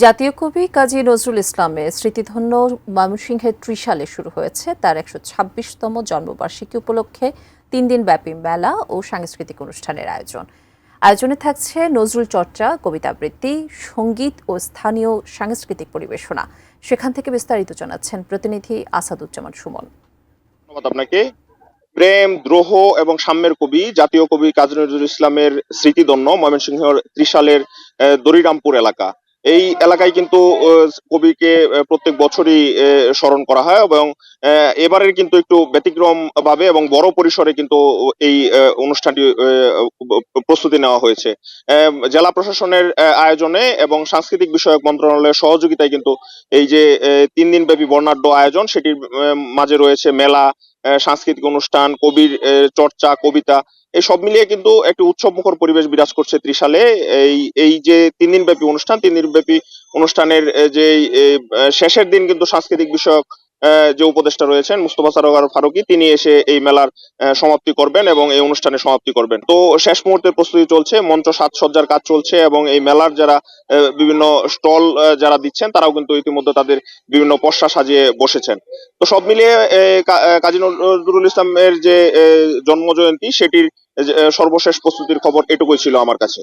জাতীয় কবি কাজী নজরুল ইসলামের স্মৃতিধন্য ময়মনসিংহের ত্রিশালে শুরু হয়েছে তার ১২৬তম জন্মবার্ষিকী উপলক্ষে ৩ দিন ব্যাপী মেলা ও সাংস্কৃতিক অনুষ্ঠানের আয়োজনে থাকছে নজরুল চর্চা, কবিতা আবৃত্তি, সঙ্গীত ও স্থানীয় সাংস্কৃতিক পরিবেশনা। সেখান থেকে বিস্তারিত জানাচ্ছেন প্রতিনিধি আসাদুজ্জামান সুমন। ধন্যবাদ আপনাকে। প্রেম, দ্রোহ এবং সাম্যের কবি জাতীয় কবি কাজী নজরুল ইসলামের স্মৃতিধন্য ময়মনসিংহের ত্রিশালের দরিরামপুর এলাকা। এই এলাকায় কিন্তু কবিকে প্রত্যেক বছরই স্মরণ করা হয় এবং এবারের কিন্তু একটু ব্যতিক্রম ভাবে এবং বড় পরিসরে কিন্তু এই অনুষ্ঠানটি প্রস্তুতি নেওয়া হয়েছে। জেলা প্রশাসনের আয়োজনে এবং সাংস্কৃতিক বিষয়ক মন্ত্রণালয়ের সহযোগিতায় কিন্তু এই যে 3 দিন ব্যাপী বর্ণাঢ্য আয়োজন, সেটির মাঝে রয়েছে মেলা, সাংস্কৃতিক অনুষ্ঠান, কবির চর্চা, কবিতা, এই সব মিলিয়ে কিন্তু একটি উৎসবমুখর পরিবেশ বিরাজ করছে ত্রিশালে। এই এই যে 3 দিন ব্যাপী অনুষ্ঠান, 3 দিন ব্যাপী অনুষ্ঠানের যে শেষের দিন কিন্তু সাংস্কৃতিক বিষয়ক যে উপদেষ্টা রয়েছেন মুস্তফা সরোয়ার ফারুকী, তিনি এসে এই মেলার সমাপ্তি করবেন এবং এই অনুষ্ঠানের সমাপ্তি করবেন। তো শেষ মুহূর্তের প্রস্তুতি চলছে, মঞ্চ সাজসজ্জার কাজ চলছে এবং এই মেলার যারা বিভিন্ন স্টল যারা দিচ্ছেন তারাও কিন্তু ইতিমধ্যে তাদের বিভিন্ন পসরা সাজিয়ে বসেছেন। তো সব মিলিয়ে কাজী নজরুল ইসলামের যে জন্ম জয়ন্তী, সেটির সর্বশেষ প্রস্তুতির খবর এটুকুই ছিল আমার কাছে।